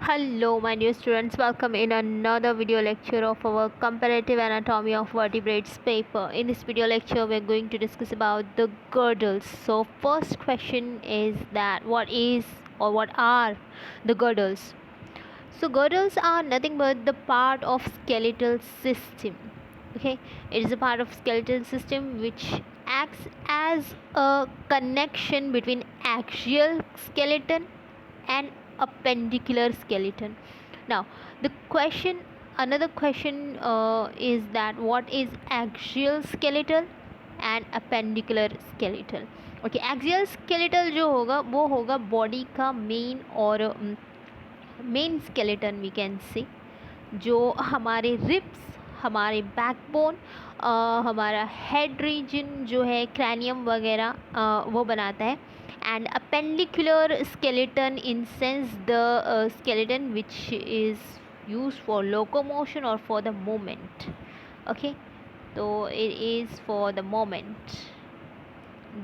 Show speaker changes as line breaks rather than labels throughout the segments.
Hello, my dear students. Welcome in another video lecture of our comparative anatomy of vertebrates paper. In this video lecture, we're going to discuss about the girdles. So, first question is that what is or what are the girdles? So, girdles are nothing but the part of skeletal system. Okay, it is a part of skeletal system which acts as a connection between axial skeleton and appendicular skeleton. Now the question another question is that what is axial skeletal and appendicular skeletal. Okay, axial skeletal जो होगा वो होगा body का main और main skeleton we can say, जो हमारे ribs, हमारे backbone, हमारा हेड रीजन जो है क्रैनियम वगैरह वो बनाता है. And appendicular skeleton in sense the skeleton which is used for locomotion or for the movement. Okay, so it is for the moment,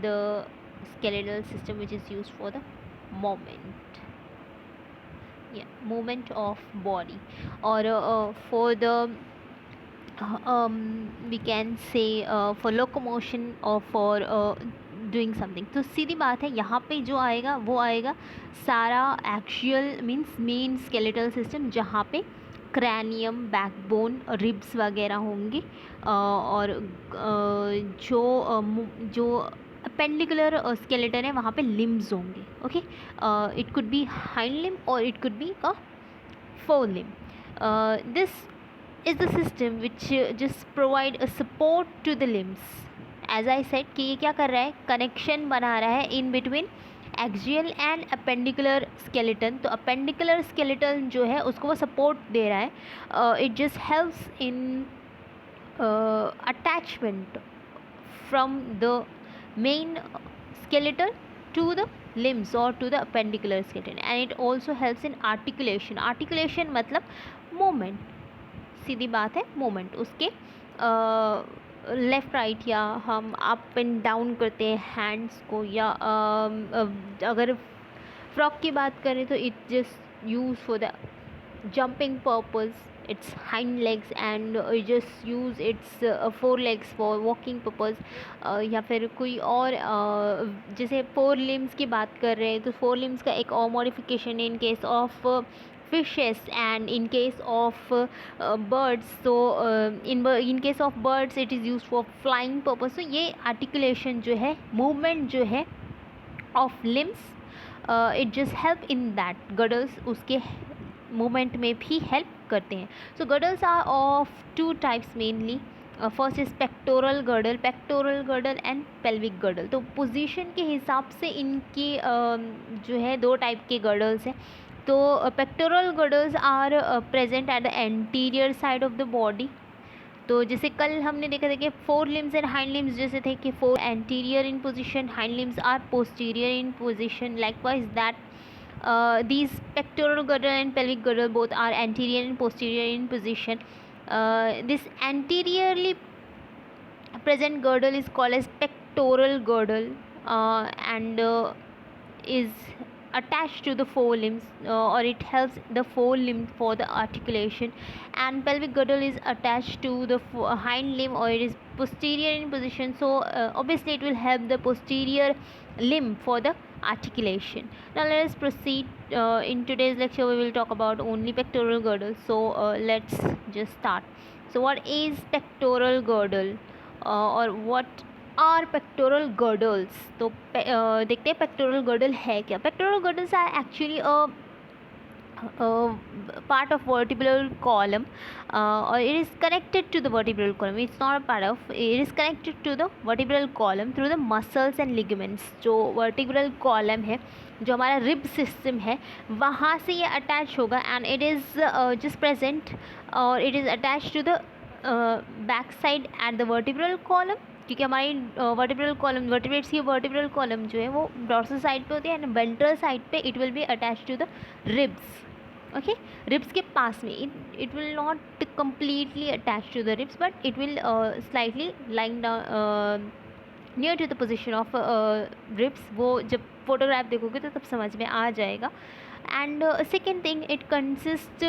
the skeletal system which is used for the moment, movement of body, or for the we can say for locomotion or for doing something. तो सीधी बात है, यहाँ पे जो आएगा वो आएगा सारा axial means main skeletal system, जहाँ पे क्रैनियम, बैकबोन, रिब्स वगैरह होंगे, और जो अपेंडिकुलर स्केलेटन है वहाँ पे लिम्स होंगे. Okay, it could be hind limb or it could be a fore limb. This is the system which just provide a support to the limbs. As I said कि ये क्या कर रहा है, कनेक्शन बना रहा है in between axial and appendicular skeleton. तो अपेंडिकुलर स्केलेटन जो है उसको वो सपोर्ट दे रहा है. It just helps in attachment from the main skeleton to the limbs or to the appendicular skeleton, and it also helps in articulation. articulation मतलब movement, सीधी बात है मोमेंट. उसके लेफ़्ट राइट या हम अप एंड डाउन करते हैं hands को, या अगर फ्रॉक की बात करें तो it just use for the jumping purpose, its hind legs, and just use its four legs for walking purpose. या फिर कोई और जैसे फोर लिम्स की बात कर रहे हैं तो फोर लिम्स का एक और modification in case of fishes and in case of birds. So in case of birds it is used for flying purpose. So ये articulation जो है, movement जो है of limbs, it just help in that. girdles उसके movement में भी help करते हैं. So girdles are of two types mainly. First is pectoral girdle and pelvic girdle. तो पोजीशन के हिसाब से इनकी जो है दो टाइप के गर्डल्स हैं. तो pectoral girdles are present at the anterior side of the body. तो जैसे कल हमने देखा था कि fore limbs and hind limbs जैसे थे कि fore anterior in position, hind limbs are posterior in position. Likewise that these pectoral girdle and pelvic girdle both are anterior and posterior in position. This anteriorly present girdle is called as pectoral girdle, and is attached to the forelimbs, or it helps the forelimb for the articulation. And pelvic girdle is attached to the hind limb, or it is posterior in position. So obviously it will help the posterior limb for the articulation. Now let us proceed. In today's lecture we will talk about only pectoral girdle. So let's just start. So what is pectoral girdle, or what are pectoral girdles. तो देखते हैं pectoral girdle है क्या. Pectoral girdles are actually part of vertebral column, or it is connected to the vertebral column. It's not a part of, it is connected to the vertebral column through the muscles and ligaments. जो vertebral column है, जो हमारा rib system है, वहाँ से ये attach होगा. And it is just present, और it is attach to the back side at the vertebral column, क्योंकि हमारी वर्टिब्रल कॉलम, वर्टिब्रेट्स की वर्टिब्रल कॉलम जो है वो डॉर्सल साइड पे होती है, एंड वेंट्रल साइड पे it will be attach to the ribs. Okay, ribs के पास में, it will not completely attach to the ribs, but it will slightly lying down near to the position of ribs. वो जब photograph देखोगे तो तब समझ में आ जाएगा. And second thing, it consist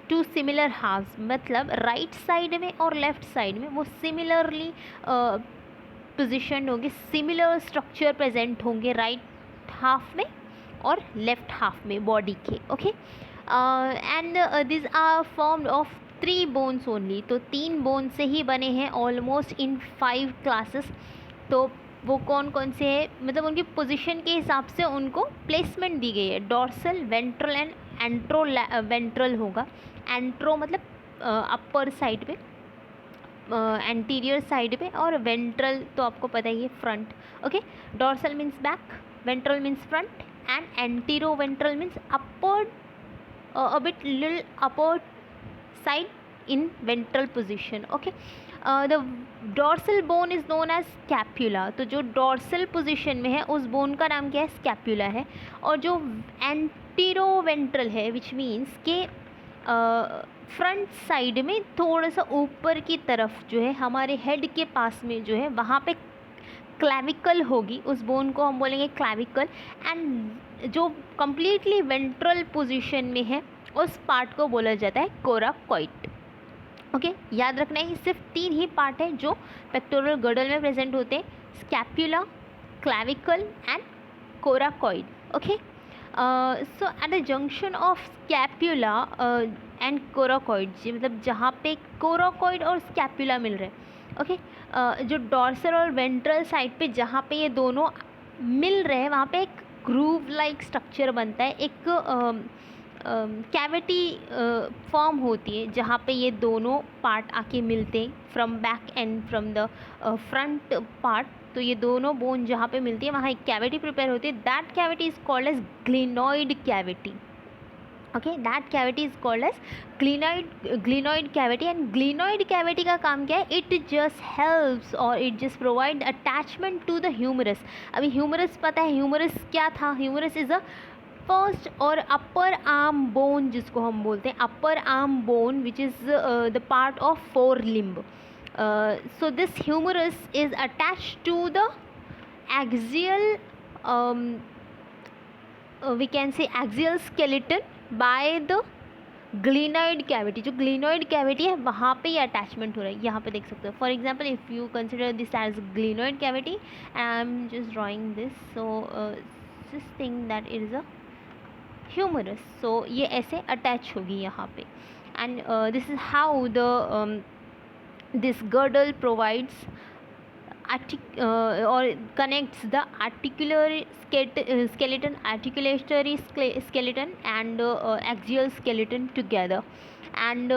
to similar halves, मतलब राइट साइड में और लेफ्ट साइड में वो सिमिलरली पोजिशन होंगे, सिमिलर स्ट्रक्चर प्रेजेंट होंगे राइट हाफ में और लेफ्ट हाफ में बॉडी के. Okay, and this are formed of 3 bones only. तो 3 बोन से ही बने हैं ऑलमोस्ट इन 5 क्लासेस. तो वो कौन कौन से हैं, मतलब उनकी पोजीशन के हिसाब से उनको प्लेसमेंट दी गई है. डॉर्सल, वेंट्रल एंड एंट्रो वेंट्रल होगा. एंट्रो मतलब अपर साइड पे, एंटीरियर साइड पे, और वेंट्रल तो आपको पता ही है front. Okay, dorsal means back, ventral means front, and antero ventral means upper, a bit little upper side in ventral position. Okay, the dorsal bone is known as scapula. तो जो dorsal position में है उस bone का नाम क्या है, scapula है. और जो anteroventral है which means कि फ्रंट साइड में थोड़ा सा ऊपर की तरफ जो है हमारे हेड के पास में जो है वहाँ पे क्लैविकल होगी, उस बोन को हम बोलेंगे क्लैविकल. एंड जो कम्प्लीटली वेंट्रल पोजीशन में है उस पार्ट को बोला जाता है कोराकॉइड. ओके, याद रखना है सिर्फ 3 ही पार्ट है जो पेक्टोरल गर्डल में प्रेजेंट होते हैं, scapula, clavicle and coracoid. Okay, so at the junction of scapula and coracoid, मतलब जहाँ पे कोराकॉइड और स्कैप्यूला मिल रहे हैं. ओके, जो डॉर्सल और वेंट्रल साइड पे जहाँ पे ये दोनों मिल रहे हैं वहाँ पे एक ग्रूव लाइक स्ट्रक्चर बनता है, एक कैविटी फॉर्म होती है जहाँ पे ये दोनों पार्ट आके मिलते हैं from back and from the front part. तो ये दोनों बोन जहाँ पे मिलती है वहाँ एक कैविटी प्रिपेयर होती है. That cavity is called as glenoid cavity. Okay, that cavity is called as glenoid cavity. And glenoid cavity का काम क्या है, इट जस्ट हेल्प्स और it just provide attachment to the humerus. अभी ह्यूमरस पता है, ह्यूमरस क्या था, ह्यूमरस इज अ फर्स्ट और अपर आर्म बोन जिसको हम बोलते हैं, upper arm bone which is the part of fore limb. So this humerus is attached to the axial, we can say axial skeleton by the glenoid cavity. जो glenoid cavity है वहाँ पे ये attachment हो रहा है, यहाँ पे देख सकते हो. For example if you consider this edge glenoid cavity, I am just drawing this, so this thing that is a humerus. So ये ऐसे अटैच होगी यहाँ पे. And this is how the this girdle provides or connects the articular skeleton, articulatory skeleton and axial skeleton together. And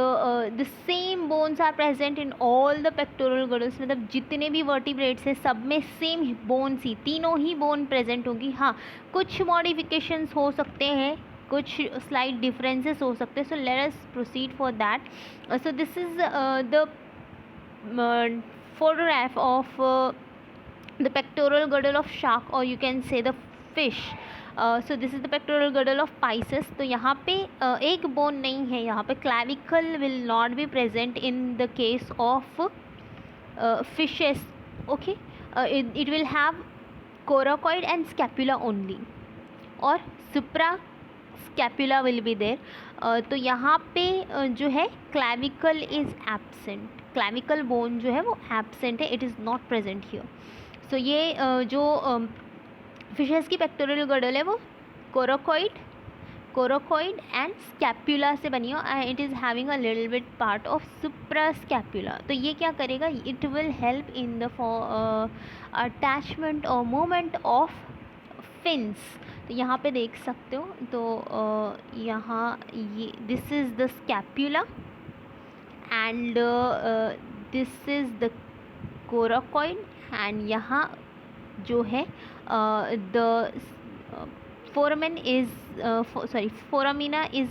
the same bones are present in all the pectoral girdles. मतलब जितने भी vertebrates हैं सब में same bones ही, तीनों ही bone present होंगी. हाँ, कुछ मॉडिफिकेशंस हो सकते हैं, कुछ स्लाइट डिफरेंसेस हो सकते हैं. So let us proceed for that. So this is the photograph of the pectoral girdle of shark, or you can say the fish. So this is the pectoral girdle of Pisces. तो यहाँ पे एक bone नहीं है, यहाँ पे clavicle will not be present in the case of fishes. Okay, it will have coracoid and scapula only, और supra scapula will be there. तो यहाँ पे जो है clavicle is absent. Clavicle bone जो है वो एब्सेंट है, it is not present here. So ये जो फिशेस की पेक्टोरल गर्डल है वो कोराकॉइड एंड स्कैप्यूला से बनी हो. It is having a little bit part of supra scapula. तो ये क्या करेगा, it will help in the attachment और मूवमेंट ऑफ फिन्स. तो यहाँ पे देख सकते हो. तो यहाँ ये this is the scapula and this is the coracoid. and यहाँ जो है the foramen is foramina is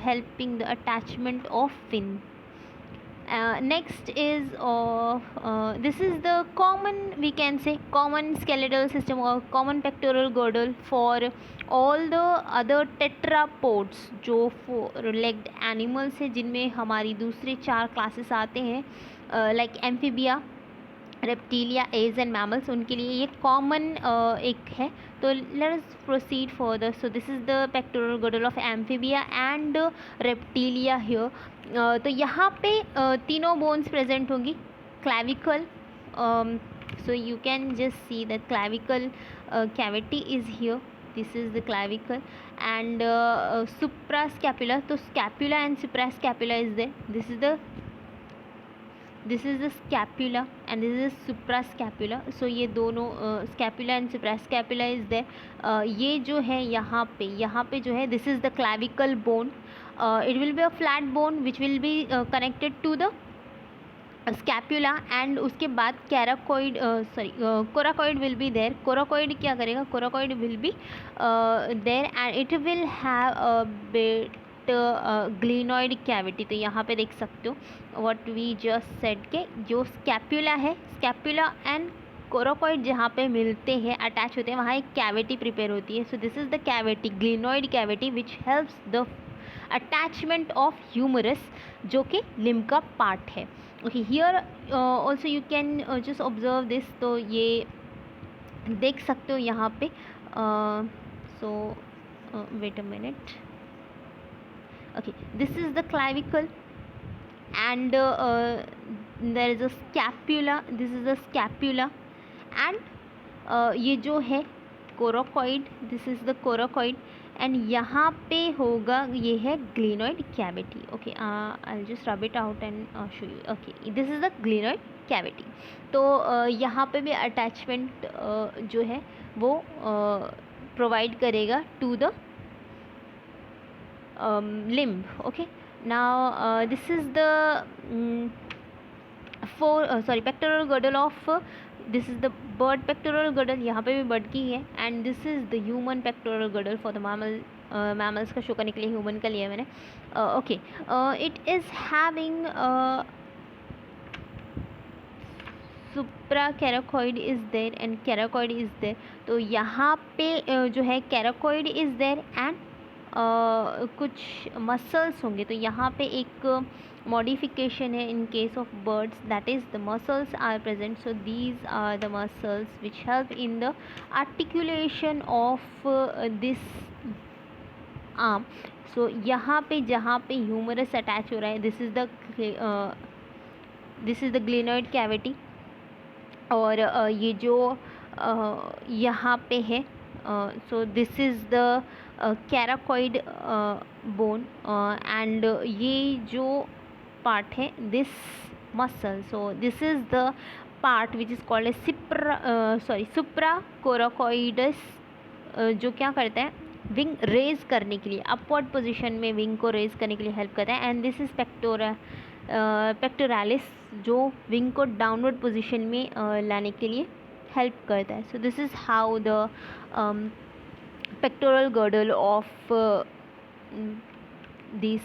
helping the attachment of fin. Next is this is the common, we can say common skeletal system or common pectoral girdle for all the other tetrapods जो four legged animals है जिनमें हमारी दूसरे 4 classes आते हैं, like amphibia, reptilia, aves and mammals, उनके लिए ये कॉमन एक है. तो let us proceed further. So this is the pectoral girdle of amphibia and reptilia here. तो यहाँ पे तीनों बोन्स प्रेजेंट होंगी. Clavicle, so you can just see that clavicle cavity is here. This is the clavicle and suprascapula. So scapula and suprascapula is there. This is the scapula and this is suprascapula. So ये दोनों scapula and suprascapula is there. ये जो है यहाँ पे जो है this is the clavicle bone. It will be a flat bone which will be connected to the scapula and उसके बाद coracoid coracoid will be there. Coracoid क्या करेगा? Coracoid will be there and it will have a bit glenoid cavity. तो यहाँ पे देख सकते हो व्हाट वी जस्ट सेड के जो स्कैप्यूला है, स्कैप्यूला एंड कोराकॉइड जहाँ पे मिलते हैं, अटैच होते हैं, वहाँ एक कैविटी प्रिपेयर होती है. So this is the cavity, glenoid cavity which helps the attachment of humerus जो कि लिम्ब का पार्ट है. Okay, here also you can just observe this. तो ये देख सकते हो यहाँ पे. So wait a minute. Okay, this is the clavicle and there is a scapula. This is the scapula and ये जो है coracoid, this is the coracoid and यहाँ पे होगा ये है glenoid cavity. Okay, I just rub it out and show you. Okay, this is the glenoid cavity. तो यहाँ पे भी अटैचमेंट जो है वो प्रोवाइड करेगा to the limb. Okay, now this is the pectoral girdle of this is the bird pectoral girdle. यहाँ पे भी bird की है and this is the human pectoral girdle for the mammals का शो करने के लिए human का लिया मैंने. Okay, it is having supracaracoid is there and caracoid is there. तो यहाँ पे जो है caracoid is there and कुछ मसल्स होंगे. तो यहाँ पे एक मॉडिफिकेशन है in case of birds, that is the muscles are present. So these are the muscles which help in the articulation of this arm. So यहाँ पे जहाँ पे ह्यूमरस अटैच हो रहा है, this is the glenoid cavity. और ये जो यहाँ पे है, so this is the coracoid bone and ये जो पार्ट है this muscle. So this is the part which is called a supracoracoideus, जो क्या करता है विंग रेज करने के लिए, अपवर्ड पोजीशन में विंग को रेज करने के लिए हेल्प करता है. एंड दिस इज़ पेक्टोरालिस जो विंग को डाउनवर्ड पोजीशन में लाने के लिए हेल्प करता है. So this is how the pectoral girdle of these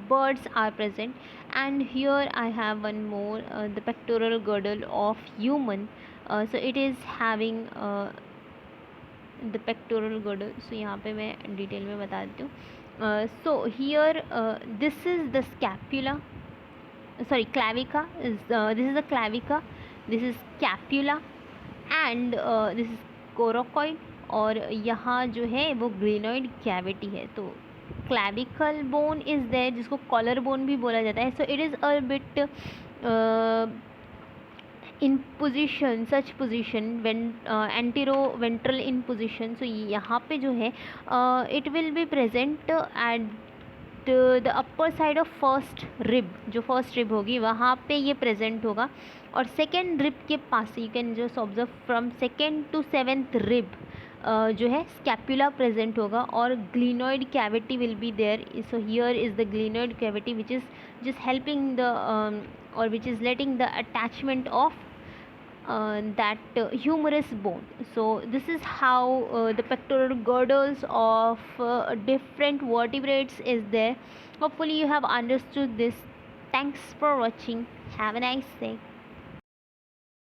birds are present. And here I have one more, the pectoral girdle of human. So it is having the pectoral girdle. So यहाँ पे मैं detail में बता देती हूँ. So here this is the scapula, clavica is this is the clavica, this is scapula and this is coracoid. और यहाँ जो है वो ग्लिनॉइड कैविटी है. तो क्लैविकल बोन इज़ देयर जिसको कॉलर बोन भी बोला जाता है. So it is a bit in position, such position when antero ventral in position. So यहाँ पे जो है it will be present at the upper side of first rib. जो फर्स्ट रिब होगी वहाँ पे ये प्रेजेंट होगा. और सेकेंड रिब के पास you can just observe from second to seventh rib जो है स्कैप्यूला प्रेजेंट होगा और glenoid cavity will be there. So here is the glenoid cavity which is just helping the और which is letting the attachment of that humerus bone. So this is how the pectoral girdles of different vertebrates is there. Hopefully you have understood this. Thanks for watching. Have a nice day.